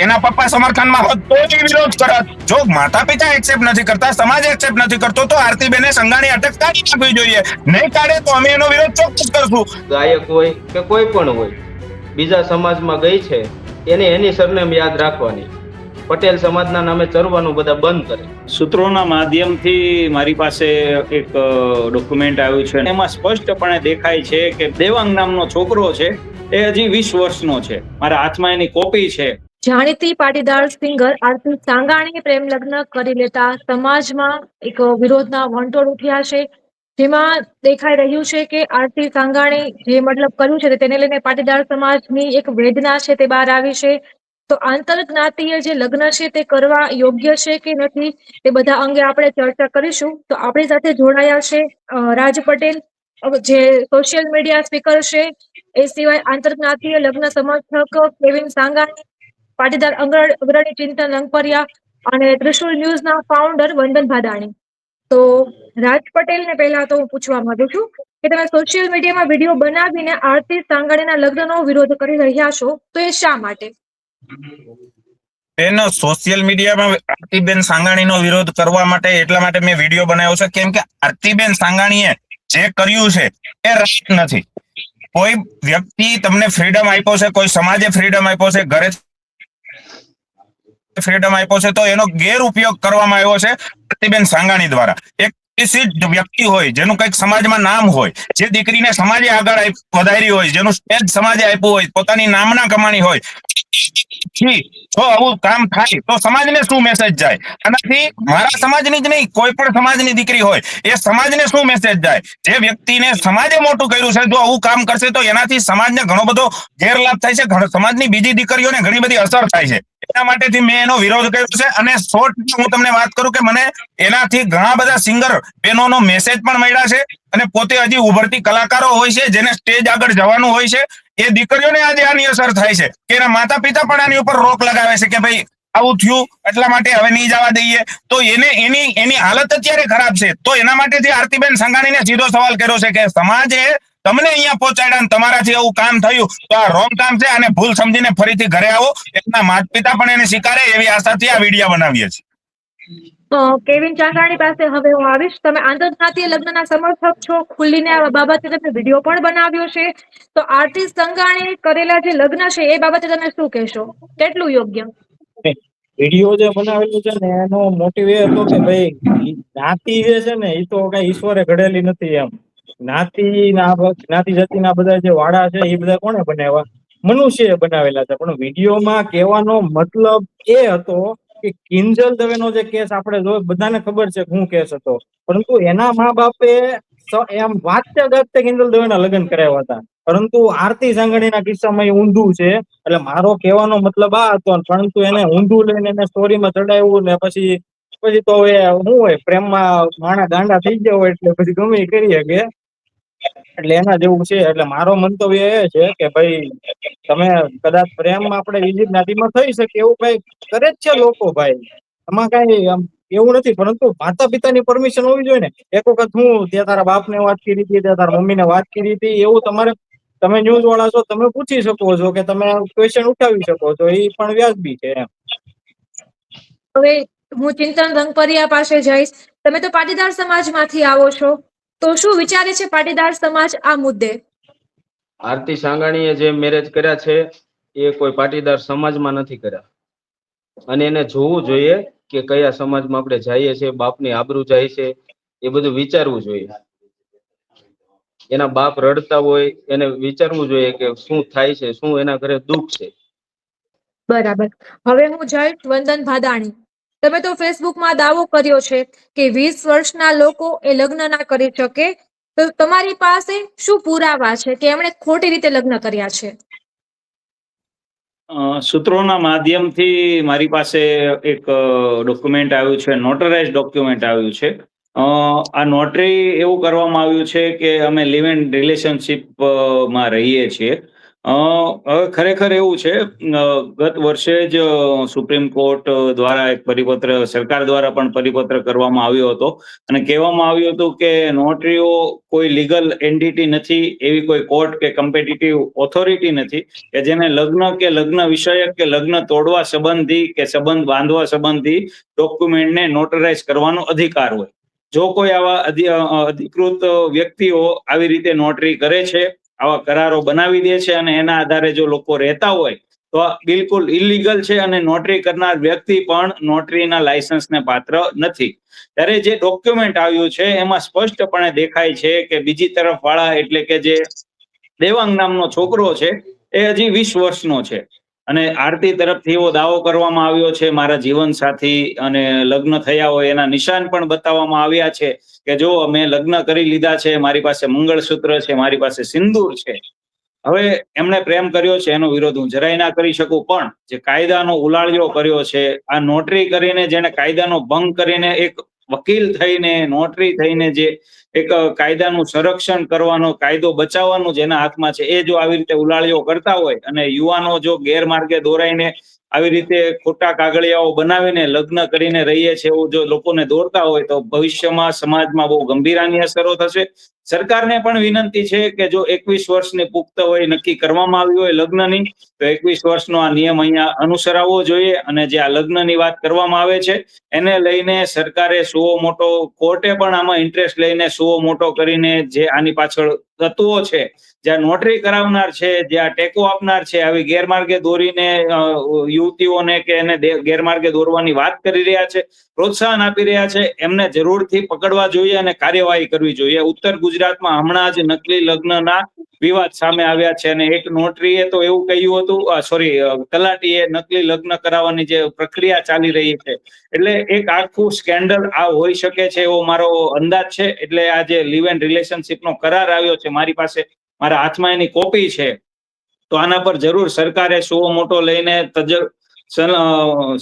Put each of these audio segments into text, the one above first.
એના પપ્પા સમર્થનમાં હોત તો જ વિરોધ કરત. જો માતા પિતા એક્સેપ્ટ નથી કરતા, સમાજ એક્સેપ્ટ નથી કરતો, તો આરતીબેને સંઘાણી અટક કાઢી નાખવી જોઈએ. નહીં કાઢે તો અમે એનો વિરોધ ચોક્કસ કરશું. ગાયક હોય કે કોઈ પણ હોય, બીજા સમાજમાં ગઈ છે એને એની સરનેમ યાદ રાખવાની. પટેલ સમાજના નામે ચરવાનું બધા બંધ કરે. સૂત્રોના માધ્યમથી મારી પાસે એક ડોક્યુમેન્ટ આવ્યું છે. એમાં સ્પષ્ટપણે દેખાય છે કે દેવાંગ નામનો છોકરો છે એ હજી 20 વર્ષનો છે. મારા હાથમાં એની કોપી છે. જાણીતી પાટીદાર સિંગર આરતી સાંગાણી પ્રેમ લગ્ન કરી લેતા સમાજમાં એક વિરોધના વંટોળ ઉઠ્યા છે, જેમાં દેખાઈ રહ્યું છે કે આરતી સાંગાણી જે મતલબ કર્યું છે તેને લઈને પાટીદાર સમાજની એક વેદના છે તે બહાર આવી છે. તો આંતરજ્ઞાતીય જે લગ્ન છે તે કરવા યોગ્ય છે કે નથી તે બધા અંગે આપણે ચર્ચા કરીશું. તો આપણી સાથે જોડાયા છે રાજ પટેલ, જે સોશિયલ મીડિયા સ્પીકર છે, એ સિવાય આંતરજ્ઞાતીય લગ્ન સમર્થક કેવિન સાંગાણી, પાટીદાર અગ્રણી ચિંતન લંગપરિયા અને ત્રિશુલ ન્યૂઝના ફાઉન્ડર વંદન ભાદાણી. તો રાજ પટેલને પહેલા તો હું પૂછવા માંગુ છું કે તમે સોશિયલ મીડિયામાં વિડીયો બનાવીને આરતી સાંગાણીના લગ્નનો વિરોધ કરી રહ્યા છો, તો એ શા માટે? એનો સોશિયલ મીડિયામાં આરતીબેન સાંગાણીનો વિરોધ કરવા માટે એટલા માટે મેં વિડીયો બનાવ્યો છે, કેમ કે આરતીબેન સાંગાણીએ જે કર્યું છે એ રાઈટ નથી. કોઈ વ્યક્તિ તમને ફ્રીડમ આપ્યો છે, કોઈ સમાજે ફ્રીડમ આપ્યો છે, ઘરે ફ્રીડમ આપ્યો છે, તો એનો ગેરઉપયોગ કરવામાં આવ્યો છે આરતીબેન સાંગાણી દ્વારા. એક વ્યક્તિ હોય જેનું કંઈક સમાજમાં નામ હોય, જે દીકરીને સમાજે આગળ વધારી હોય, જેનું સ્ટેજ સમાજે આપ્યું હોય, પોતાની નામના કમાણી હોય, જો આવું કામ થાય તો સમાજને શું મેસેજ જાય? આનાથી મારા સમાજની જ નહીં, કોઈ પણ સમાજની દીકરી હોય એ સમાજને શું મેસેજ જાય? જે વ્યક્તિને સમાજે મોટું કર્યું છે, જો આવું કામ કરશે તો એનાથી સમાજને ઘણો બધો ગેરલાભ થાય છે, સમાજની બીજી દીકરીઓને ઘણી બધી અસર થાય છે. એના માટેથી મેં એનો વિરોધ કર્યો છે. અને હું તમને વાત કરું કે મને એનાથી ઘણા બધા સિંગર બહેનોનો મેસેજ પણ મળ્યા છે, અને પોતે હજી ઉભરતી કલાકારો હોય છે, જેને સ્ટેજ આગળ જવાનું હોય છે, એ દીકરીઓને આજે આની અસર થાય છે કે એના માતા પિતા પણ આની ઉપર રોક લગાવે છે કે ભાઈ આવું થયું એટલા માટે હવે નહીં જવા દઈએ. તો એની હાલત અત્યારે ખરાબ છે. તો એના માટેથી આરતીબેન સંઘાણીને સીધો સવાલ કર્યો છે કે સમાજે તમને અહીંયા પહોંચાડ્યા ને તમારાથી એવું કામ થયું તો આ રોંગ કામ છે, અને ભૂલ સમજીને ફરીથી ઘરે આવો. એમના માતા પિતા પણ એને સ્વીકારે એવી આશાથી આ વિડીયો બનાવીએ છીએ. કેવિન ચાંગાણી પાસે હવે હું આવીશ. તમે આંતરજ્ઞાતીય લગ્નના સમર્થક છો, ખુલ્લીને આ બાબતે તમે વિડીયો પણ બનાવ્યો છે. તો આરતી સંઘાણી કરેલા જે લગ્ન છે એ બાબતે તમે શું કહેશો? કેટલું યોગ્ય? વિડીયો જે બનાવેલું છે ને એનો મોટિવ એ હતો કે ભાઈ જ્ઞાતિ જે છે ને એ તો કઈ ઈશ્વરે ઘડેલી નથી. એમ જ્ઞાતિ જાતિના બધા જે વાડા છે એ બધા કોને બનાવ્યા? મનુષ્યએ બનાવેલા છે. પણ વિડીયોમાં કહેવાનો મતલબ એ હતો કે કિંજલ દવેનો જે કેસ આપણે જો બધાને ખબર છે શું કેસ હતો, પરંતુ એના મા બાપે એમ વાંચતે ગાજતે કિંજલ દવેના લગ્ન કરાવ્યા હતા. પરંતુ આરતી સાંગાણીના કિસ્સામાં એ ઊંધું છે. એટલે મારો કહેવાનો મતલબ આ હતો, પરંતુ એને ઊંધું લઈને એને સ્ટોરીમાં ચડાવ્યું ને પછી તો એ શું હોય, પ્રેમમાં માણા ગાંડા થઈ ગયા હોય એટલે પછી ગમે એ કરી શકે. એટલે એના જેવું છે. એટલે મારો મંતવ્ય એ છે કે ભાઈ તમે કદાચ પ્રેમ આપણે બીજી જ્ઞાતિમાં થઈ શકે એવું કઈ કરે જ છે લોકો. ભાઈ એમાં કઈ એવું નથી, પરંતુ માતા પિતાની પરમિશન હોવી જોઈએ ને. એક વખત હું ત્યાં તારા બાપને વાત કરી હતી, ત્યાં તારા મમ્મીને વાત કરી હતી, એવું તમે ન્યૂઝ વાળા છો, તમે પૂછી શકો છો કે તમે ક્વેશ્ચન ઉઠાવી શકો છો, એ પણ વ્યાજબી છે. એમ હવે હું ચિંતન લંગપરિયા પાસે જઈશ. તમે તો પાટીદાર સમાજમાંથી આવો છો, તો શું વિચારે છે પાટીદાર સમાજ આ મુદ્દે? આરતી સાંગાણીએ જે મેરેજ કર્યા છે એ કોઈ પાટીદાર સમાજમાં નથી કર્યા, અને એને જોવું જોઈએ કે કયા સમાજમાં આપણે જઈએ છીએ, બાપની આબરૂ જાય છે, એ બધું વિચારવું જોઈએ. એના બાપ રડતા હોય એને વિચારવું જોઈએ કે શું થાય છે, શું એના ઘરે દુઃખ છે. બરાબર. હવે હું જઈશ વંદન ભાદાણી. તમે તો ફેસબુકમાં દાવો કર્યો છે કે 20 વર્ષના લોકો એ લગ્ન ના કરી શકે, તો તમારી પાસે શું પુરાવા છે કે એમણે ખોટી રીતે લગ્ન કર્યા છે? સૂત્રોના માધ્યમથી મારી પાસે એક ડોક્યુમેન્ટ આવ્યું છે, નોટરાઇઝ ડોક્યુમેન્ટ આવ્યું છે. આ નોટરી એવું કરવામાં આવ્યું છે કે અમે લિવ ઇન રિલેશનશિપ માં રહીએ છીએ, હવે ખરેખર એવું છે, ગત વર્ષે જ સુપ્રીમ કોર્ટ દ્વારા એક પરિપત્ર, સરકાર દ્વારા પણ પરિપત્ર કરવામાં આવ્યો હતો અને કહેવામાં આવ્યું હતું કે નોટરીઓ કોઈ લીગલ એન્ટિટી નથી, એવી કોઈ કોર્ટ કે કમ્પિટિટિવ ઓથોરિટી નથી કે જેને લગ્ન કે લગ્ન વિષયક કે લગ્ન તોડવા સંબંધી કે સંબંધ બાંધવા સંબંધી ડોક્યુમેન્ટને નોટરાઇઝ કરવાનો અધિકાર હોય. જો કોઈ આવા અધિકૃત વ્યક્તિઓ આવી રીતે નોટરી કરે છે, આવા કરારો બનાવી દે છે અને એના આધારે જો લોકો રહેતા હોય તો આ બિલકુલ ઇલીગલ છે અને નોટરી કરનાર વ્યક્તિ પણ નોટરીના લાયસન્સને પાત્ર નથી. ત્યારે જે ડોક્યુમેન્ટ આવ્યું છે એમાં સ્પષ્ટપણે દેખાય છે કે બીજી તરફ વાળા એટલે કે જે દેવાંગ નામનો છોકરો છે એ હજી 20 વર્ષનો છે અને આરતી તરફથી એવો દાવો કરવામાં આવ્યો છે, મારા જીવન સાથી અને લગ્ન થયા હોય એના નિશાન પણ બતાવવામાં આવ્યા છે કે જો મેં લગ્ન કરી લીધા છે, મારી પાસે મંગળસૂત્ર છે, મારી પાસે સિંદૂર છે. હવે એમણે પ્રેમ કર્યો છે એનો વિરોધ હું જરાય ના કરી શકું, પણ જે કાયદાનો ઉલાળ્યો કર્યો છે, આ નોટરી કરીને જેને કાયદાનો ભંગ કરીને એક વકીલ થઈને નોટરી થઈને જે એક કાયદાનું સંરક્ષણ કરવાનો, કાયદો બચાવવાનું જેના હાથમાં છે, એ જો આવી રીતે ઉલાળ્યો કરતા હોય અને યુવાનો જો ગેરમાર્ગે દોરાઈને આવી રીતે ખોટા કાગળિયાઓ બનાવીને લગ્ન કરીને રહીએ છે એવું જો લોકોને દોરતા હોય તો ભવિષ્યમાં સમાજમાં બહુ ગંભીર આની અસરો થશે. સરકારને પણ વિનંતી છે કે જો 21 વર્ષની પુખ્ત વય નક્કી કરવામાં આવી હોય લગ્નની, તો 21 વર્ષનો આ નિયમ અહીંયા અનુસરાવવો જોઈએ અને જે આ લગ્નની વાત કરવામાં આવે છે એને લઈને સરકારે સુઓ મોટો, કોર્ટે પણ આમાં ઇન્ટરેસ્ટ લઈને સુઓ મોટો કરીને જે આની પાછળ તત્વો છે, જ્યાં નોટરી કરાવનાર છે, જ્યાં ટેકો આપનાર છે, આવી ગેરમાર્ગે દોરીને યુવતીઓને કે એને ગેરમાર્ગે દોરવાની વાત કરી રહ્યા છે, પ્રોત્સાહન આપી રહ્યા છે, એમને જરૂરથી પકડવા જોઈએ અને કાર્યવાહી કરવી જોઈએ. ઉત્તર ગુજરાતમાં હમણાં જ નકલી લગ્નના વિવાદ સામે આવ્યા છે અને એક નોટરીએ તો એવું કહ્યું હતું, તલાટીએ નકલી લગ્ન કરાવવાની જે પ્રક્રિયા ચાલી રહી છે, એટલે એક આખું સ્કેન્ડલ આ હોઈ શકે છે એવો મારો અંદાજ છે. એટલે આ જે લિવ એન્ડ રિલેશનશીપનો કરાર આવ્યો છે મારી પાસે, મારા હાથમાં એની કોપી છે, તો આના પર જરૂર સરકારે સુઓ મોટો લઈને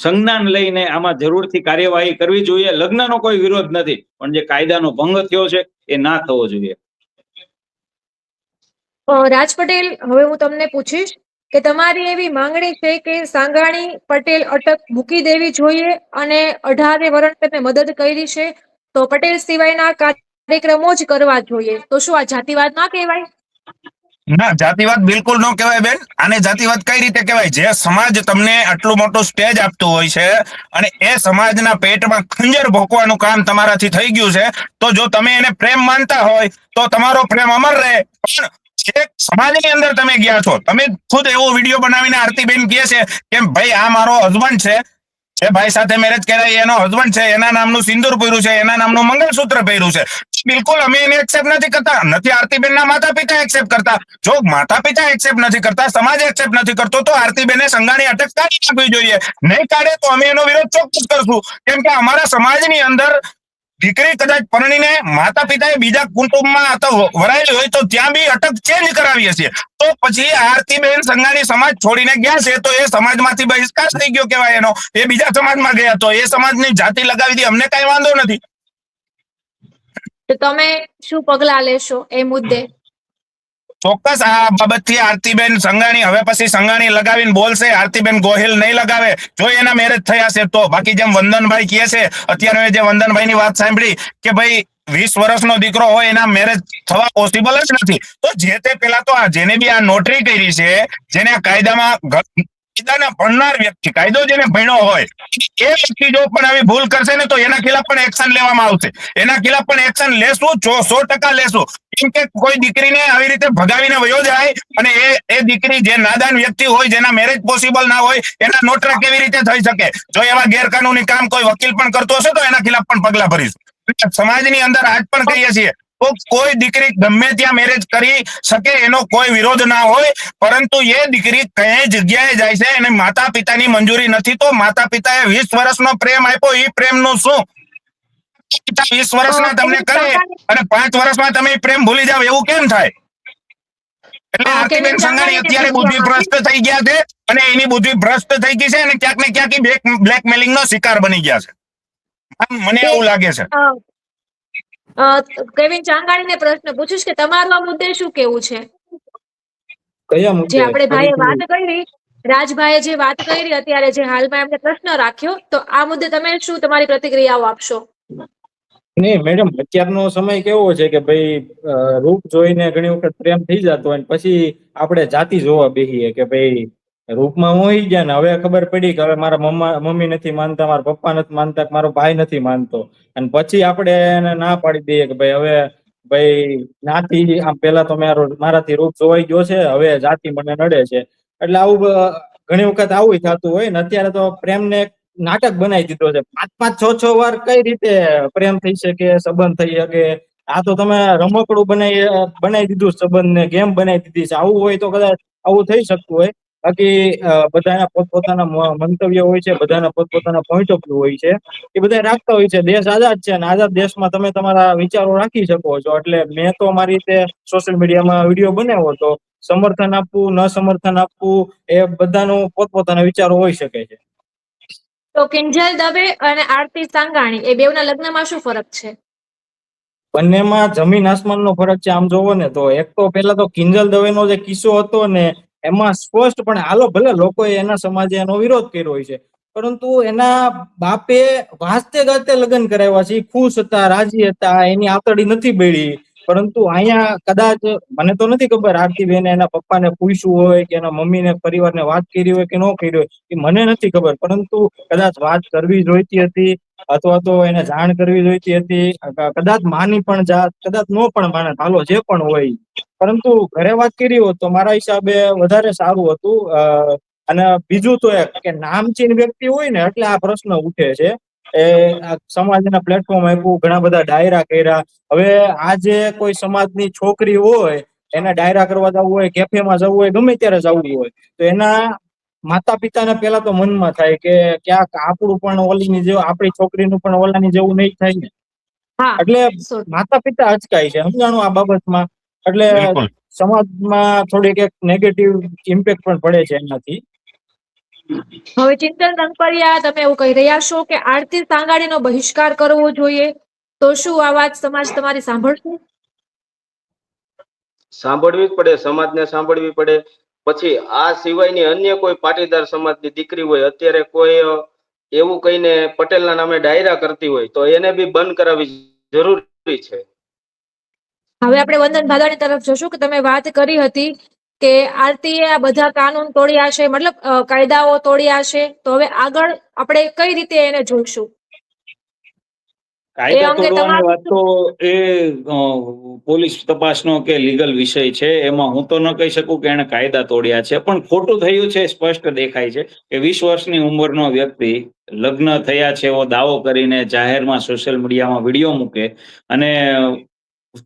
સંજ્ઞાન લઈને આમાં જરૂરથી કાર્યવાહી કરવી જોઈએ. લગ્નનો કોઈ વિરોધ નથી, પણ જે કાયદાનો ભંગ થયો છે એ ના થવો જોઈએ. રાજ પટેલ, હવે હું તમને પૂછીશ કે તમારી એવી માંગણી છે કે સાંગાણી પટેલ અટક મૂકી દેવી જોઈએ અને 18 વર્ષ તેમને મદદ કરી છે તો પટેલ સિવાયના કાર્યક્રમો જ કરવા જોઈએ, તો શું આ જાતિવાદ ના કહેવાય? ના, જાતિવાદ બિલકુલ ન કહેવાય બેન. આને જાતિવાદ કઈ રીતે કહેવાય? જે સમાજ તમને આટલું મોટું સ્ટેજ આપતું હોય છે અને એ સમાજના પેટમાં ખંજર ભોંકવાનું કામ તમારાથી થઈ ગયું છે, તો જો તમે એને પ્રેમ માનતા હોય તો તમારો પ્રેમ અમર રહે. પણ જે સમાજની અંદર તમે ગયા છો, તમે ખુદ એવો વિડીયો બનાવીને આરતીબેન કહે છે કે ભાઈ આ મારો હસબન્ડ છે, જે ભાઈ સાથે મેરેજ કર્યા એનો હસબન્ડ છે, એના નામનું સિંદૂર પહેર્યું છે, એના નામનું મંગળસૂત્ર પહેર્યું છે. બિલકુલ અમે એને એક્સેપ્ટ નથી કરતા, નથી આરતીબેનના માતા પિતા એક્સેપ્ટ કરતા. જો માતા પિતા એક્સેપ્ટ નથી કરતા, સમાજ એક્સેપ્ટ નથી કરતો, તો આરતીબેને સંગાણી અટક કાઢી નાખવી જોઈએ. નહીં કાઢે તો અમે એનો વિરોધ ચોક્કસ કરશું, કેમ કે અમારા સમાજની અંદર દીકરી કદાચ પરણીને માતા પિતાએ બીજા કુટુંબમાં વરાયેલી હોય તો ત્યાં બી અટક ચેન્જ કરાવીએ છીએ. તો પછી આરતીબેન સંગાણી સમાજ છોડીને ગયા છે તો એ સમાજમાંથી બહિષ્કાર થઈ ગયો કહેવાય એનો. એ બીજા સમાજમાં ગયા તો એ સમાજની જાતિ લગાવી દી, અમને કઈ વાંધો નથી. તો તમે શું પગલા લેશો એ મુદ્દે? ચોક્કસ આ બાબતથી આરતીબેન સંગાણી હવે પછી સંગાણી લગાવીને બોલશે, આરતીબેન ગોહિલ નહીં લગાવે જો એના મેરેજ થયા છે તો. બાકી જેમ વંદનભાઈ કહે છે, અત્યારે જે વંદનભાઈની વાત સાંભળી કે ભાઈ 20 વર્ષનો દીકરો હોય એના મેરેજ થવા પોસિબલ જ નથી, તો જે તે પેલા તો જેને બી આ નોટરી કરી છે, જેને આ કાયદામાં ભણનાર વ્યક્તિ, કાયદો જેને ભણ્યો હોય એ વ્યક્તિ જો પણ આવી ભૂલ કરશે ને તો એના ખિલાફ પણ એક્શન લેવામાં આવશે. એના ખિલાફ પણ એક્શન લેશું, 100% લેશું. કેમ કે કોઈ દીકરીને આવી રીતે ભગાવીને વયો જાય અને એ દીકરી જે નાદાન વ્યક્તિ હોય, જેના મેરેજ પોસિબલ ના હોય, એના નોટરા કેવી રીતે થઈ શકે? જો એવા ગેરકાનૂની કામ કોઈ વકીલ પણ કરતો હશે તો એના ખિલાફ પણ પગલા ભરીશું. સમાજની અંદર આજ પણ કહીએ છીએ તો કોઈ દીકરી ગમે ત્યાં મેરેજ કરી શકે એનો કોઈ વિરોધ ના હોય, પરંતુ એ દીકરી કઈ જગ્યાએ જાય છે અને માતા પિતાની મંજૂરી નથી તો માતા પિતાએ 20 વર્ષનો પ્રેમ આપ્યો, એ પ્રેમનું શું? 20 વર્ષના તમને કરે અને 5 વર્ષમાં તમે પ્રેમ ભૂલી જાવ, એવું કેમ થાય? એટલે આરતીબેન સંઘાણી અત્યારે બુદ્ધિ ભ્રષ્ટ થઈ ગયા છે અને એની બુદ્ધિ ભ્રષ્ટ થઈ ગઈ છે અને ક્યાંક ને ક્યાંક બ્લેકમેલિંગ નો શિકાર બની ગયા છે, મને એવું લાગે છે. કેવિન ચાંગાણીને પ્રશ્ન પૂછીશ કે તમારું આ મુદ્દે શું કેવું છે? કયા જે મુદ્દે આપણે ભાઈએ ફરીથી? વાત કરી, રાજભાઈએ જે વાત કરી અત્યારે, જે હાલમાં એમને પ્રશ્ન રાખ્યો, તો આ મુદ્દે તમે શું તમારી પ્રતિક્રિયાઓ આપશો? નહીં મેડમ, અત્યારનો સમય કેવો છે કે ભાઈ રૂપ જોઈને ઘણી વખત પ્રેમ થઈ જતો હોય ને પછી આપણે જાતિ જોવા બેસીએ કે ભાઈ રૂપમાં મોહી ગયા ને હવે ખબર પડી કે હવે મારા મમ્મી નથી માનતા, મારા પપ્પા નથી માનતા, કે મારો ભાઈ નથી માનતો, અને પછી આપણે એને ના પાડી દઈએ કે ભાઈ હવે ભાઈ નાથી આમ પેલા તો મારાથી રૂપ જોવાઈ ગયો છે, હવે જાતિ મને નડે છે. એટલે આવું ઘણી વખત આવું થતું હોય ને. અત્યારે તો પ્રેમને એક નાટક બનાવી દીધો છે. 5-5, 6-6 વાર કઈ રીતે પ્રેમ થઈ શકે, સંબંધ થઈ શકે? આ તો તમે રમકડું બનાવી દીધું, સંબંધ ને ગેમ બનાવી દીધી છે. આવું હોય તો કદાચ આવું થઈ શકતું હોય. બાકી બધાના પોતપોતાના મંતવ્ય હોય છે, બધાના પોતપોતાના પોઈન્ટ ઓફ વ્યૂ હોય છે, એ બધા રાખતા હોય છે. દેશ આઝાદ છે અને આઝાદ દેશમાં તમે તમારા વિચારો રાખી શકો છો. એટલે મેં તો મારી રીતે સોશિયલ મીડિયામાં વિડીયો બનાવ્યો તો સમર્થન આપવું, ન સમર્થન આપવું, એ બધાનું પોતપોતાના વિચારો હોઈ શકે છે. તો કિંજલ દવે અને આરતી સાંગાણી એ બેવના લગ્નમાં શું ફરક છે? બંનેમાં જમીન આસમાનનો ફરક છે. આમ જોવો ને તો એક તો પેલા તો કિંજલ દવેનો જે કિસ્સો હતો ને, એમાં સ્પષ્ટપણે હાલો ભલે લોકોએ એના સમાજે એનો વિરોધ કર્યો હોય છે, પરંતુ એના બાપે વાસ્તે ગાતે લગ્ન કરાવ્યા છે. ખુશ હતા, રાજી હતા, એની આતડી નથી બળી. પરંતુ અહીંયા કદાચ મને તો નથી ખબર આરતીબેને એના પપ્પાને પૂછ્યું હોય કે એના મમ્મીને પરિવારને વાત કરી હોય કે ન કરી હોય, એ મને નથી ખબર. પરંતુ કદાચ વાત કરવી જોઈતી હતી, અથવા તો એને જાણ કરવી જોઈતી હતી. કદાચ માની પણ જાત, કદાચ નો પણ માને, હાલો જે પણ હોય. પરંતુ ઘરે વાત કરી હોત તો મારા હિસાબે વધારે સારું હતું. અને બીજું તો એક કે નામચીન વ્યક્તિ હોય ને એટલે આ પ્રશ્ન ઉઠે છે. એ સમાજના પ્લેટફોર્મ આપ્યું, ઘણા બધા ડાયરા કર્યા. હવે આજે કોઈ સમાજની છોકરી હોય, એને ડાયરા કરવા જવું હોય, કેફેમાં જવું હોય, ગમે ત્યારે જવું હોય, તો એના માતા પિતાને પેલા તો મનમાં થાય કે ક્યાંક આપણું પણ ઓલીની જેવું, આપણી છોકરીનું પણ ઓલાની જેવું નહીં થાય ને. હા, એટલે સો માતા પિતા અચકાય છે, સમજાણું આ બાબતમાં. એટલે બિલકુલ. સમાજમાં થોડીક એક નેગેટિવ ઇમ્પેક્ટ પણ પડે છે એનાથી. હવે ચિંતન રંગપરિયા, તમે એવું કહી રહ્યા છો કે આરતી સાંગાણીનો બહિષ્કાર કરવો જોઈએ, તો શું આ વાત સમાજ તમારી સાંભળશે? સાંભળવી જ પડે, સમાજને સાંભળવી પડે. પછી આ સિવાયની અન્ય કોઈ પાટીદાર સમાજની દીકરી હોય, અત્યારે કોઈ એવું કહીને પટેલના નામે ડાયરા કરતી હોય, તો એને બી બંધ કરાવવી જરૂરી છે. હવે આપણે વંદન ભાદાણી તરફ જશું કે તમે વાત કરી હતી કે આરતીએ આ બધા કાનૂન તોડ્યા છે, મતલબ કાયદાઓ તોડ્યા છે, તો હવે આગળ આપણે કઈ રીતે એને જોઈશું? એ કાયદા અંગે તોડવાની તમારું વાત તો એ પોલીસ તપાસનો કે લીગલ વિષય છે. એમાં હું તો ન કહી શકું કે એને કાયદા તોડ્યા છે, પણ ખોટું થયું છે સ્પષ્ટ દેખાય છે કે 20 વર્ષની ઉંમરનો વ્યક્તિ લગ્ન થયા છે એવો દાવો કરીને જાહેરમાં સોશિયલ મીડિયામાં વિડીયો મૂકે અને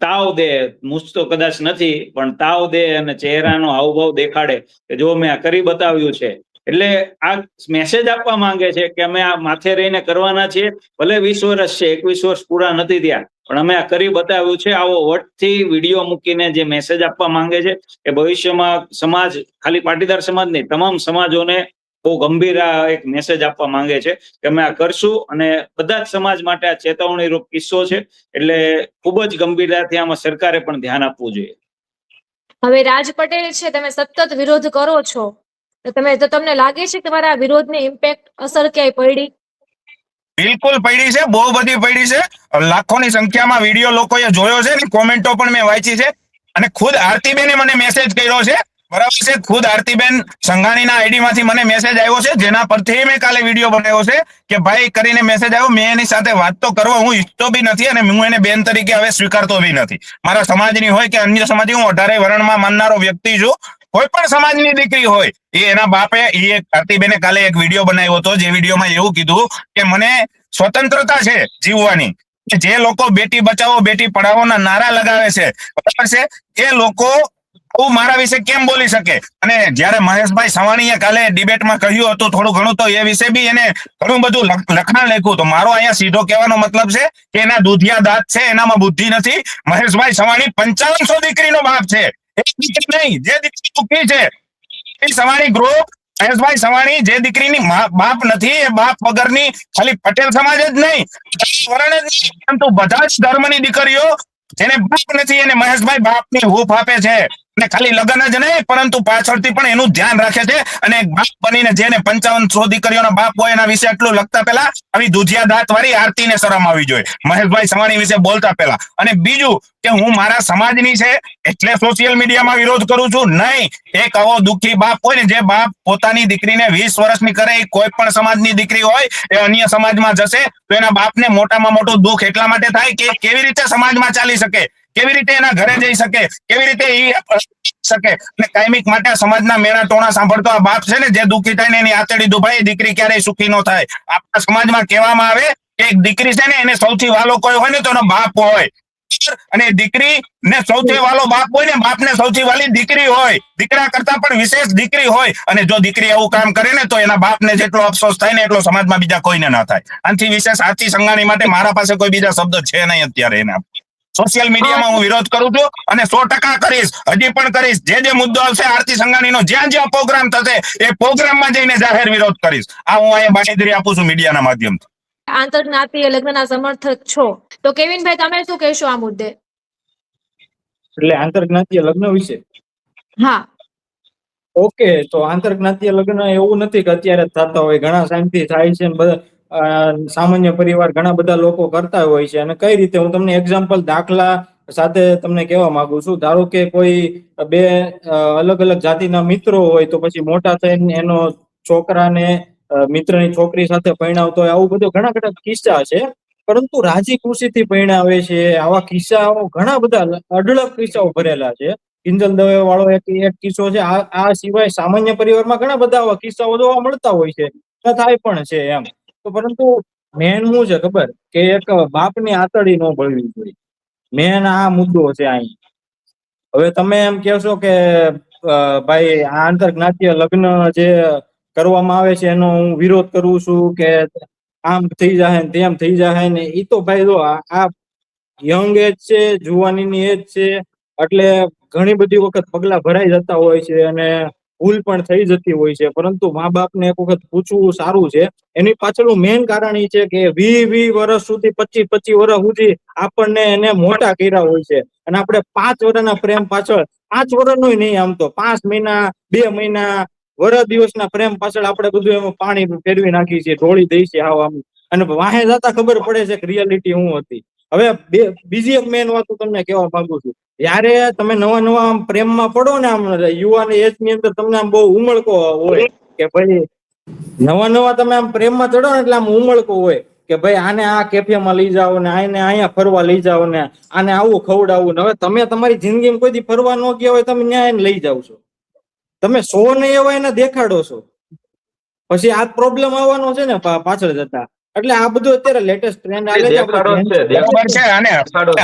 તાવ દે, મૂછ તો કદાચ નથી પણ તાવ દે અને ચહેરાનો હાવભાવ દેખાડે કે જો મેં આ કરી બતાવ્યું છે. એટલે આ મેસેજ આપવા માંગે છે કે અમે આ માથે રહીને કરવાના છીએ. ભલે 20 વર્ષ છે, 21 વર્ષ પૂરા નથી થયા, પણ અમે આ કરી બતાવ્યું છે. આવો વટથી વિડીયો મૂકીને જે મેસેજ આપવા માંગે છે એ ભવિષ્યમાં સમાજ, ખાલી પાટીદાર સમાજ નહીં, તમામ સમાજોને બહુ ગંભીર એક મેસેજ આપવા માંગે છે કે અમે આ કરશું. અને બધા જ સમાજ માટે આ ચેતવણી રૂપ કિસ્સો છે, એટલે ખૂબ જ ગંભીરતાથી આમાં સરકારે પણ ધ્યાન આપવું જોઈએ. હવે રાજ પટેલ છે, તમે સતત વિરોધ કરો છો, તો તમને લાગે છે કે તમારા વિરોધની ઇમ્પેક્ટ અસર ક્યાંય પડી? બિલકુલ પડી છે, બહુ બધી પડી છે. લાખોની સંખ્યામાં વિડીયો લોકોએ જોયો છે ને કોમેન્ટો પણ મેં વાંચી છે. અને ખુદ આરતીબેને મને મેસેજ કર્યો છે, બરાબર છે. ખુદ આરતીબેન સંઘાણીના આઈડી માંથી મને મેસેજ આવ્યો છે, જેના પરથી મેં કાલે વિડીયો બનાવ્યો છે કે ભાઈ કરીને મેસેજ આવ્યો. મેં એની સાથે વાત તો કરવા હું ઈચ્છતો બી નથી અને હું એને બેન તરીકે હવે સ્વીકારતો બી નથી. મારા સમાજની હોય કે અન્ય સમાજની, હું 18 વર્ણમાં માનનારો વ્યક્તિ છું. કોઈ પણ સમાજની દીકરી હોય, એ એના બાપે આરતીબેને કાલે એક વિડીયો બનાવ્યો હતો, જે વિડીયોમાં એવું કીધું કે મને સ્વતંત્રતા છે જીવવાની. જે લોકો બેટી બચાવો બેટી પઢાવોના નારા લગાવે છે, બરાબર છે, એ લોકો મારા વિશે કેમ બોલી શકે? અને જયારે મહેશભાઈ સવાણીએ કાલે ડિબેટમાં કહ્યું હતું થોડું ઘણું, તો એ વિશે બી એને ઘણું બધું લખાણ લખ્યું. તો મારો અહીંયા સીધો કહેવાનો મતલબ છે કે એના દૂધિયા દાંત છે, એનામાં બુદ્ધિ નથી. મહેશભાઈ સવાણી 5500 દીકરીનો બાપ છે, એક દીકરી નહીં. જે દીકરી દુઃખી છે એ સવાણી ગ્રુપ, મહેશભાઈ સવાણી જે દીકરીની બાપ નથી, એ બાપ વગરની ખાલી પટેલ સમાજ જ નહીં, પરંતુ બધા જ ધર્મની દીકરીઓ જેને બાપ નથી એને મહેશભાઈ બાપની હૂંફ આપે છે. અને ખાલી લગ્ન જ નહીં પરંતુ પાછળથી પણ એનું ધ્યાન રાખે છે. અને એક બાપ બનીને જેને 5500 દીકરીઓના બાપ હોય એના વિશે આટલું લખતા પહેલા આવી દુધિયા દાંત વાળી આરતીને શરમ આવી જોઈએ મહેશભાઈ સવાણી વિશે બોલતા પહેલા. અને બીજું કે હું મારા સમાજની છે એટલે સોશિયલ મીડિયામાં વિરોધ કરું છું નહીં. એક આવો દુઃખી બાપ હોય ને જે બાપ પોતાની દીકરીને 20 વર્ષની કરે એ કોઈ પણ સમાજની દીકરી હોય એ અન્ય સમાજમાં જશે તો એના બાપને મોટામાં મોટું દુઃખ એટલા માટે થાય કે કેવી રીતે સમાજમાં ચાલી શકે, કેવી રીતે એના ઘરે જઈ શકે, કેવી રીતે એ શકે. અને કાયમિક માટે સમાજના મેણા ટોણા સાંભળતો આ બાપ છે ને જે દુઃખી થાય ને એની આતડી દુભાઈ દીકરી ક્યારેય સુખી ન થાય. આપણા સમાજમાં કહેવામાં આવે કે એક દીકરી છે ને એને સૌથી વાલો કોઈ હોય ને તો એનો બાપ હોય અને દીકરી ને સૌથી વાલો બાપ હોય ને બાપ ને સૌથી વાલી દીકરી હોય. દીકરા કરતા પણ વિશેષ દીકરી હોય. અને જો દીકરી એવું કામ કરે ને તો એના બાપ ને જેટલો અફસોસ થાય ને એટલો સમાજમાં બીજા કોઈને ના થાય. આનાથી વિશેષ આરતી સંઘાણી માટે મારા પાસે કોઈ બીજા શબ્દ છે નહીં અત્યારે. એના સોશિયલ મીડિયામાં હું વિરોધ કરું છું અને 100% કરીશ, હજી પણ કરીશ. જે મુદ્દો આવશે આરતી સંઘાણીનો જ્યાં જ્યાં પ્રોગ્રામ થશે એ પ્રોગ્રામમાં જઈને જાહેર વિરોધ કરીશ. આ હું અહીંયા બાંહેધરી આપું છું મીડિયાના માધ્યમથી. આંતરજ્ઞાતીય લગ્નના સમર્થક છો તો કેવિનભાઈ તમે શું કહેશો આ મુદ્દે? એટલે આંતરજ્ઞાતીય લગ્ન વિશે હા, ઓકે, તો આંતરજ્ઞાતીય લગ્ન એવું નથી કે અત્યારે જ થતા હોય, ઘણા ટાઈમથી થાય છે. બધા સામાન્ય પરિવાર ઘણા બધા લોકો કરતા હોય છે. અને કઈ રીતે હું તમને એક્ઝામ્પલ દાખલા સાથે તમને કહેવા માંગુ છું. ધારો કે કોઈ બે અલગ અલગ જાતિના મિત્રો હોય તો પછી મોટા થઈને એનો છોકરાને મિત્રની છોકરી સાથે પરણાવતો હોય, આવું બધું ઘણા બધા કિસ્સા છે. પરંતુ રાજી ખુશીથી પરણાવે છે. આવા કિસ્સાઓ ઘણા બધા અઢળક કિસ્સાઓ ભરેલા છે. કિંજલ દવે વાળો એક કિસ્સો છે. આ સિવાય સામાન્ય પરિવારમાં ઘણા બધા આવા કિસ્સાઓ જોવા મળતા હોય છે, થાય પણ છે એમ. તો પરંતુ મેન શું છે ખબર કે એક બાપની આતડી ન બળવી જોઈએ. મેન આ મુદ્દો છે અહીં. હવે તમે એમ કહેશો કે ભાઈ આ આંતરજ્ઞાતીય લગ્ન જે કરવામાં આવે છે એનો હું વિરોધ કરું છું કે આમ થઈ જાય ને તેમ થઈ જાય ને. એ તો ભાઈ જો આ યંગ એજ છે, જુવાનીની એજ છે, એટલે ઘણી બધી વખત પગલા ભરાઈ જતા હોય છે અને ભૂલ પણ થઈ જતી હોય છે. પરંતુ મા બાપને એક વખત પૂછવું સારું છે. એની પાછળનું મેઇન કારણ એ છે કે 20 વર્ષ સુધી 25 વર્ષ સુધી આપણને એને મોટા કર્યા હોય છે અને આપણે 5 વર્ષના પ્રેમ પાછળ 5 વર્ષનો નહીં, આમ તો 5 મહિના 2 મહિના વર્ષ દિવસના પ્રેમ પાછળ આપણે બધું એમાં પાણી ફેરવી નાખીએ છીએ, ઢોળી દઈએ છીએ આમ. અને વાહે જતા ખબર પડે છે કે રિયાલિટી શું હતી. હવે બીજી એક મેઇન વાત હું તમને કહેવા માંગુ છું. જયારે તમે નવા પ્રેમમાં પડો ને, આમ યુવાન એજ ની અંદર તમને આમ બહુ ઉમળકો હોય કે ભાઈ નવા તમે આમ પ્રેમમાં ચડો ને એટલે આમ ઉમળકો હોય કે ભાઈ આને આ કેફેમાં લઈ જાઓ ને, આને અહીંયા ફરવા લઈ જાઓ ને, આને આવું ખવડાવું ને. હવે તમે તમારી જિંદગીમાં કોઈ દી ફરવા ન ગયા હોય, તમે ન્યાય લઈ જાવ છો, તમે સો ને એવા એને દેખાડો છો, પછી આ પ્રોબ્લેમ આવવાનો છે ને પાછળ જતા. એટલે આ બધું અત્યારે લેટેસ્ટ ટ્રેન્ડ આવે છે. બરાબર છે. અને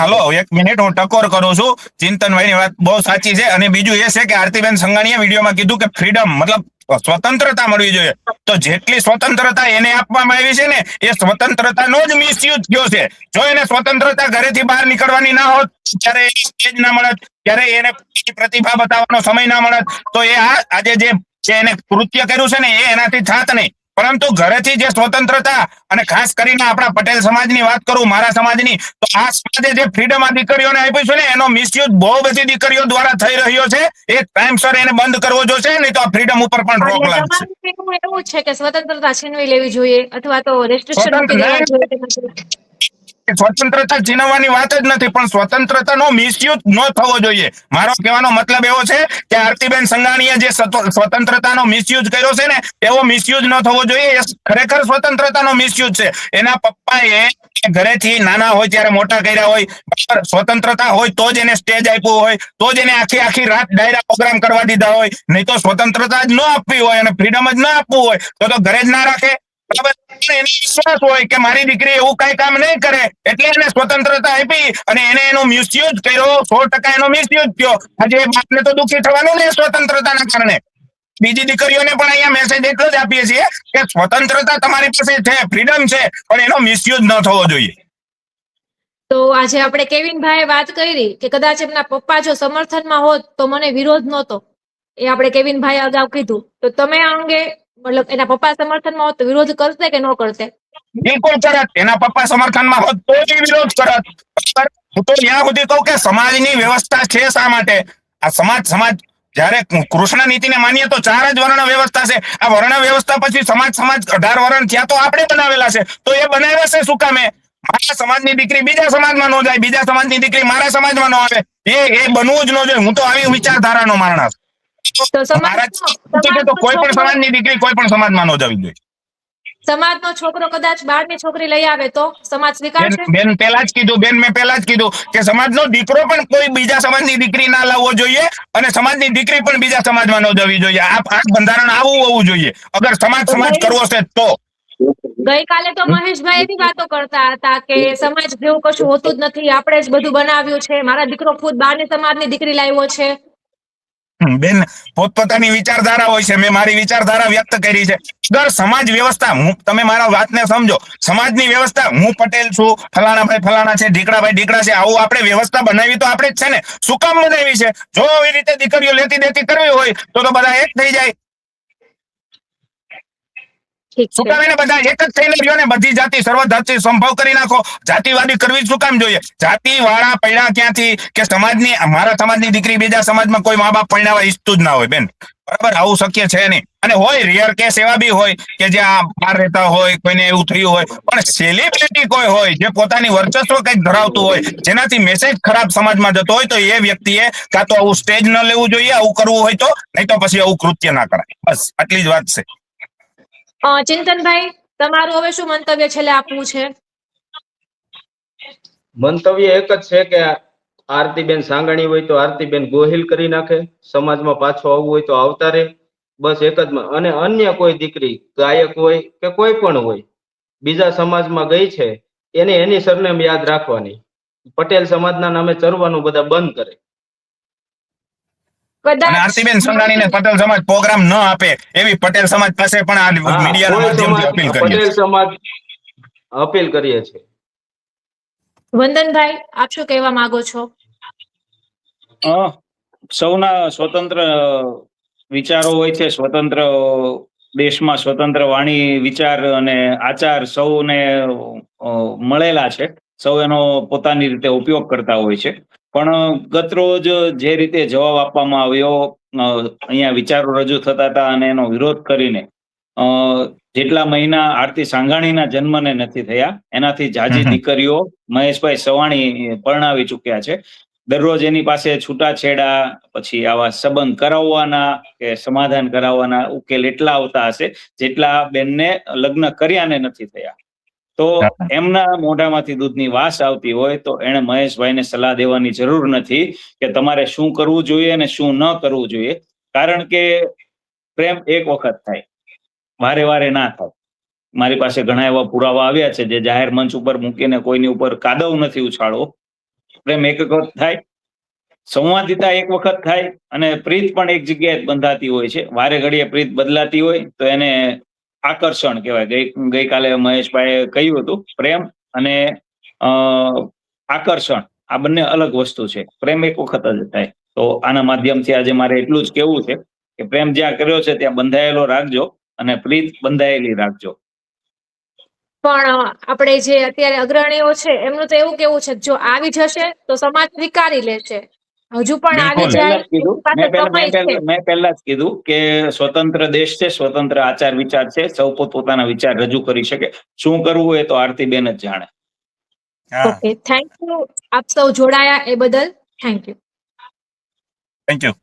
હાલો એક મિનિટ હું ટકોર કરું છું. ચિંતનભાઈની વાત બહુ સાચી છે. અને બીજું એ છે કે આરતીબેન સંઘાણીએ વિડીયોમાં કીધું કે ફ્રીડમ મતલબ સ્વતંત્રતા મળવી જોઈએ. તો જેટલી સ્વતંત્રતા એને આપવામાં આવી છે ને એ સ્વતંત્રતાનો જ મિસયુઝ થયો છે. જો એને સ્વતંત્રતા ઘરેથી બહાર નીકળવાની ના હોત, ત્યારે સ્ટેજ ના મળત, ત્યારે એને પ્રતિભા બતાવવાનો સમય ના મળત, તો એ આજે જે એને કૃત્ય કર્યું છે ને એ એનાથી થાત નહીં. પરંતુ ઘરેથી જે સ્વતંત્રતા, અને ખાસ કરીને આપણા પટેલ સમાજની વાત કરું, મારા સમાજની, તો આ સમાજે જે ફ્રીડમ આ દીકરીઓને આપ્યું છે ને એનો મિસયુઝ બહુ બધી દીકરીઓ દ્વારા થઈ રહ્યો છે. એ ટાઈમસર એને બંધ કરવો જોશે, નહીં તો આ ફ્રીડમ ઉપર પણ રોક લાગશે. એવું છે કે સ્વતંત્રતા છીનવી લેવી જોઈએ અથવા તો રેસ્ટ્રિક્શન મૂકી દેવા જોઈએ. સ્વતંત્રતા છીનવવાની વાત જ નથી, પણ સ્વતંત્રતાનો મિસયુઝ ન થવો જોઈએ. મારો કહેવાનો મતલબ એવો છે કે આરતીબેન સંઘાણીએ જે સ્વતંત્રતાનો મિસયુઝ કર્યો છે ને એવો મિસયુઝ ન થવો જોઈએ. એ ખરેખર સ્વતંત્રતાનો મિસયુઝ છે. એના પપ્પાએ ઘરેથી નાના હોય ત્યારે મોટા કર્યા હોય, સ્વતંત્રતા હોય તો જ એને સ્ટેજ આપ્યું હોય, તો જ એને આખી રાત ડાયરા પ્રોગ્રામ કરવા દીધા હોય. નહીં તો સ્વતંત્રતા જ ન આપવી હોય અને ફ્રીડમ જ ન આપવું હોય તો ઘરે જ ના રાખે. એને વિશ્વાસ હોય કે મારી દીકરી એવું કઈ કામ નહીં કરે એટલે એને સ્વતંત્રતા આપી અને એને એનો મિસયુઝ કર્યો. 100% એનો મિસયુઝ થયો. આજે એ બાપને તો દુઃખી થવાનું ને સ્વતંત્રતાના કારણે. બીજી દીકરીઓને પણ અહીંયા મેસેજ એટલો જ આપીએ છીએ કે સ્વતંત્રતા તમારી પાસે છે, ફ્રીડમ છે, પણ એનો મિસયુઝ ન થવો જોઈએ. તો આજે આપણે કેવિનભાઈએ વાત કરી કે કદાચ એમના પપ્પા જો સમર્થનમાં હોત તો મને વિરોધ નહોતો, એ આપણે કેવિનભાઈ અગાઉ કીધું. તો તમે આ અંગે મતલબ એના પપ્પા સમર્થનમાં હોત તો વિરોધ કરતે કે ન કરતે? બિલકુલ કરત. એના પપ્પા સમર્થનમાં હોત તો જ વિરોધ કરત. હું તો ત્યાં સુધી કહું કે સમાજની વ્યવસ્થા છે શા માટે? આ સમાજ જયારે કૃષ્ણ નીતિને માનીએ તો 4 જ વર્ણ વ્યવસ્થા છે. આ વર્ણ વ્યવસ્થા પછી સમાજ 18 વર્ણ થયા તો આપણે બનાવેલા છે. તો એ બનાવ્યા છે શું કામે? મારા સમાજની દીકરી બીજા સમાજમાં ન જાય, બીજા સમાજની દીકરી મારા સમાજમાં ન આવે. એ બનવું જ ન જોઈએ. હું તો આવી વિચારધારાનો માણસ. તો મારા તો કોઈ પણ સમાજની દીકરી કોઈ પણ સમાજમાં ન જવી જોઈએ. સમાજનો છોકરો કદાચ 12ની છોકરી લઈ આવે તો સમાજ સ્વીકારશે? બેન મેં પહેલા જ કીધું કે સમાજનો દીકરો પણ કોઈ બીજા સમાજની દીકરી ના લાવવો જોઈએ અને સમાજની દીકરી પણ બીજા સમાજમાં ન જવી જોઈએ. આ બંધારણ આવું હોવું જોઈએ અગર સમાજ કરવો છે તો. ગઈકાલે તો મહેશભાઈ એવી વાતો કરતા હતા કે સમાજ જેવું કશું હોતું જ નથી, આપણે જ બધું બનાવ્યું છે, મારા દીકરો ખુદ 12ની સમાજની દીકરી લાવ્યો છે. બેન પોતપોતાની વિચારધારા હોય છે. મેં મારી વિચારધારા વ્યક્ત કરી છે. અગર સમાજ વ્યવસ્થા, તમે મારા વાતને સમજો, સમાજની વ્યવસ્થા, હું પટેલ છું, ફલાણાભાઈ ફલાણા છે, ઢીકડાભાઈ ઢીકડા છે, આવું આપણે વ્યવસ્થા બનાવી તો આપણે જ છે ને. શું કામ બનાવી છે? જો આવી રીતે દીકરીઓ લેતી દેતી કરવી હોય તો બધા એક થઈ જાય. શું કામ એને બધા એક જ થઈને રહ્યો ને? બધી જાતિ સર્વજાતિ સંભવ કરી નાખો. જાતિવાદી કરવી શું કામ જોઈએ? જાતિ વાળા પૈડા ક્યાંથી કે સમાજની, મારા સમાજની દીકરી બીજા સમાજમાં કોઈ મા બાપ પૈણાવા ઈચ્છતું જ ના હોય બેન. બરાબર, આવું શક્ય છે નહીં. અને હોય રેર કેસ એવા બી હોય કે જે આ બહાર રહેતા હોય, કોઈને એવું થયું હોય, પણ સેલિબ્રિટી કોઈ હોય જે પોતાની વર્ચસ્વ કંઈક ધરાવતું હોય, જેનાથી મેસેજ ખરાબ સમાજમાં જતો હોય, તો એ વ્યક્તિએ કાં તો આવું સ્ટેજ ન લેવું જોઈએ, આવું કરવું હોય તો, નહીં તો પછી આવું કૃત્ય ના કરાય. બસ આટલી જ વાત છે. ચિંતનભાઈ, તમારું હવે શું મંતવ્ય છેલ્લે આપવું છે? મંતવ્ય એક જ છે કે આરતીબેન સાંગાણી હોય તો આરતીબેન ગોહિલ કરી નાખે, સમાજમાં પાછો આવવું હોય તો આવતા રહે. બસ એક જ. અને અન્ય કોઈ દીકરી ગાયક હોય કે કોઈ પણ હોય બીજા સમાજમાં ગઈ છે એને એની સરનેમ યાદ રાખવાની. પટેલ સમાજના નામે ચરવાનું બધા બંધ કરે. અને આરતીબેન સંઘાણીને પટેલ સમાજ પ્રોગ્રામ ન આપે એવી પટેલ સમાજ પાસે પણ આ મીડિયાના માધ્યમથી અપીલ કરીએ. પટેલ સમાજ અપીલ કરીએ છીએ. વંદનભાઈ, આપ શું કહેવા માંગો છો? સૌના સ્વતંત્ર વિચારો હોય છે, સ્વતંત્ર દેશમાં સ્વતંત્ર વાણી, વિચાર અને આચાર સૌને મળેલા છે. સૌ એનો પોતાની રીતે ઉપયોગ કરતા હોય છે. પણ ગતરોજ જે રીતે જવાબ આપવામાં આવ્યો, અહીંયા વિચારો રજૂ થતા હતા અને એનો વિરોધ કરીને જેટલા મહિના આરતી સાંઘાણીના જન્મને નથી થયા એનાથી જાજી દીકરીઓ મહેશભાઈ સવાણી પરણાવી ચૂક્યા છે. દરરોજ એની પાસે છૂટાછેડા, પછી આવા સંબંધ કરાવવાના કે સમાધાન કરાવવાના ઉકેલ એટલા આવતા હશે જેટલા બેનને લગ્ન કર્યાને નથી થયા. તો એમના મોઢામાંથી દૂધની વાસ આવતી હોય તો એને મહેશભાઈને સલાહ દેવાની જરૂર નથી કે તમારે શું કરવું જોઈએ અને શું ન કરવું જોઈએ. કારણ કે પ્રેમ એક વખત થાય, વારે વારે ના થાય. મારી પાસે ઘણા એવા પુરાવા આવ્યા છે જે જાહેર મંચ ઉપર મૂકીને કોઈની ઉપર કાદવ નથી ઉછાળવો. પ્રેમ એક વખત થાય, સંવાદિતા એક વખત થાય, અને પ્રીત પણ એક જગ્યાએ જ બંધાતી હોય છે. વારે ઘડીએ પ્રીત બદલાતી હોય તો એને આકર્ષણ કહેવાય. ગઈકાલે મહેશભાઈએ કહ્યું હતું પ્રેમ અને આકર્ષણ આ બંને અલગ વસ્તુ છે. પ્રેમ એક વખત જ થાય. તો આના માધ્યમથી આજે મારે એટલું જ કહેવું છે કે પ્રેમ જ્યાં કર્યો છે ત્યાં બંધાયેલો રાખજો અને પ્રીત બંધાયેલી રાખજો. પણ આપણે જે અત્યારે અગ્રણીઓ છે એમનું તો એવું કેવું છે જો આવી જશે તો સમાજ સ્વીકારી લેશે, હજુ પણ આવી જાય મેં પહેલા જ કીધું કે સ્વતંત્ર દેશ છે, સ્વતંત્ર આચાર વિચાર છે, સૌ પોતાના વિચાર રજૂ કરી શકે. શું કરવું એ તો આરતીબેન જ જાણે. Okay, thank you. આપ સૌ જોડાયા એ બદલ થેન્ક યુ. Thank you.